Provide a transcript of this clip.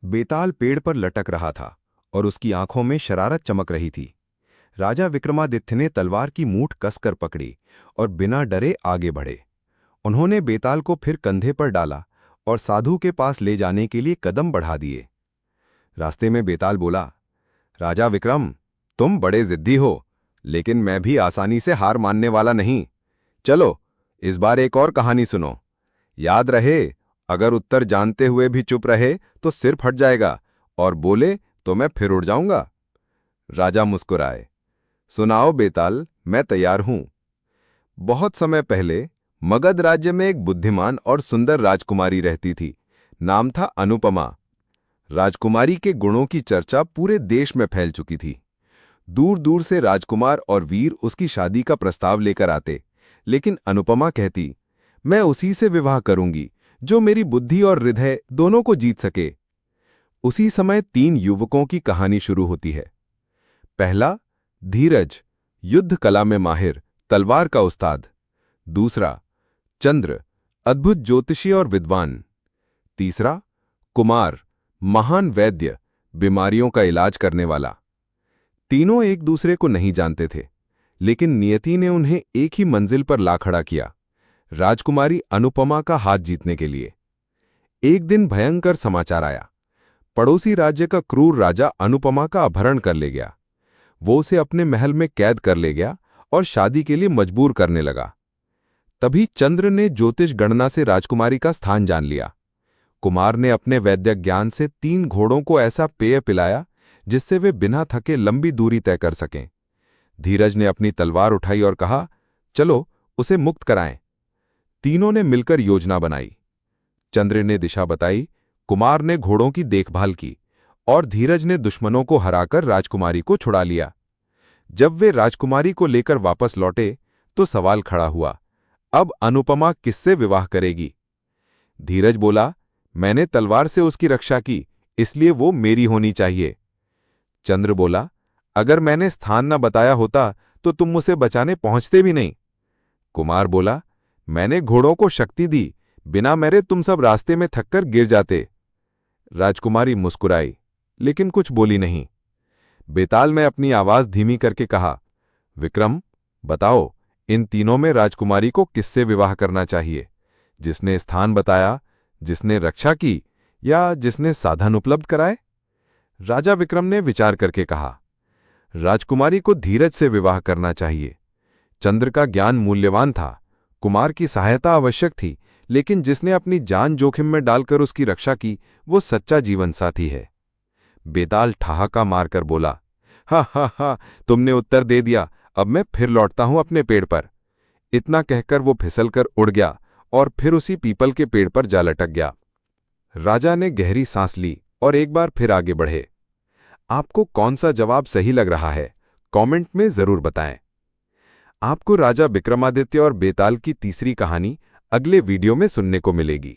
बेताल पेड़ पर लटक रहा था और उसकी आंखों में शरारत चमक रही थी। राजा विक्रमादित्य ने तलवार की मूठ कसकर पकड़ी और बिना डरे आगे बढ़े। उन्होंने बेताल को फिर कंधे पर डाला और साधु के पास ले जाने के लिए कदम बढ़ा दिए। रास्ते में बेताल बोला, राजा विक्रम, तुम बड़े जिद्दी हो, लेकिन मैं भी आसानी से हार मानने वाला नहीं। चलो, इस बार एक और कहानी सुनो। याद रहे, अगर उत्तर जानते हुए भी चुप रहे तो सिर फट जाएगा, और बोले तो मैं फिर उड़ जाऊंगा। राजा मुस्कुराए। सुनाओ बेताल, मैं तैयार हूं। बहुत समय पहले मगध राज्य में एक बुद्धिमान और सुंदर राजकुमारी रहती थी। नाम था अनुपमा। राजकुमारी के गुणों की चर्चा पूरे देश में फैल चुकी थी। दूर दूर से राजकुमार और वीर उसकी शादी का प्रस्ताव लेकर आते, लेकिन अनुपमा कहती, मैं उसी से विवाह करूंगी जो मेरी बुद्धि और हृदय दोनों को जीत सके। उसी समय 3 युवकों की कहानी शुरू होती है। पहला, धीरज, युद्ध कला में माहिर, तलवार का उस्ताद। दूसरा, चंद्र, अद्भुत ज्योतिषी और विद्वान। तीसरा, कुमार, महान वैद्य, बीमारियों का इलाज करने वाला। तीनों एक दूसरे को नहीं जानते थे, लेकिन नियति ने उन्हें एक ही मंजिल पर ला खड़ा किया, राजकुमारी अनुपमा का हाथ जीतने के लिए। एक दिन भयंकर समाचार आया। पड़ोसी राज्य का क्रूर राजा अनुपमा का अपहरण कर ले गया। वो उसे अपने महल में कैद कर ले गया और शादी के लिए मजबूर करने लगा। तभी चंद्र ने ज्योतिष गणना से राजकुमारी का स्थान जान लिया। कुमार ने अपने वैद्यक ज्ञान से 3 घोड़ों को ऐसा पेय पिलाया जिससे वे बिना थके लंबी दूरी तय कर सकें। धीरज ने अपनी तलवार उठाई और कहा, चलो उसे मुक्त कराएं। तीनों ने मिलकर योजना बनाई। चंद्र ने दिशा बताई, कुमार ने घोड़ों की देखभाल की और धीरज ने दुश्मनों को हराकर राजकुमारी को छुड़ा लिया। जब वे राजकुमारी को लेकर वापस लौटे तो सवाल खड़ा हुआ, अब अनुपमा किससे विवाह करेगी? धीरज बोला, मैंने तलवार से उसकी रक्षा की, इसलिए वो मेरी होनी चाहिए। चंद्र बोला, अगर मैंने स्थान न बताया होता तो तुम उसे बचाने पहुंचते भी नहीं। कुमार बोला, मैंने घोड़ों को शक्ति दी, बिना मेरे तुम सब रास्ते में थककर गिर जाते। राजकुमारी मुस्कुराई, लेकिन कुछ बोली नहीं। बेताल में अपनी आवाज धीमी करके कहा, विक्रम, बताओ, इन तीनों में राजकुमारी को किससे विवाह करना चाहिए? जिसने स्थान बताया, जिसने रक्षा की, या जिसने साधन उपलब्ध कराए? राजा विक्रम ने विचार करके कहा, राजकुमारी को धीरज से विवाह करना चाहिए। चंद्र का ज्ञान मूल्यवान था, कुमार की सहायता आवश्यक थी, लेकिन जिसने अपनी जान जोखिम में डालकर उसकी रक्षा की, वो सच्चा जीवन साथी है। बेताल ठहाका मारकर बोला, हा हा हा, तुमने उत्तर दे दिया, अब मैं फिर लौटता हूं अपने पेड़ पर। इतना कहकर वो फिसलकर उड़ गया और फिर उसी पीपल के पेड़ पर जा लटक गया। राजा ने गहरी सांस ली और एक बार फिर आगे बढ़े। आपको कौन सा जवाब सही लग रहा है, कमेंट में जरूर बताएं। आपको राजा विक्रमादित्य और बेताल की तीसरी कहानी अगले वीडियो में सुनने को मिलेगी।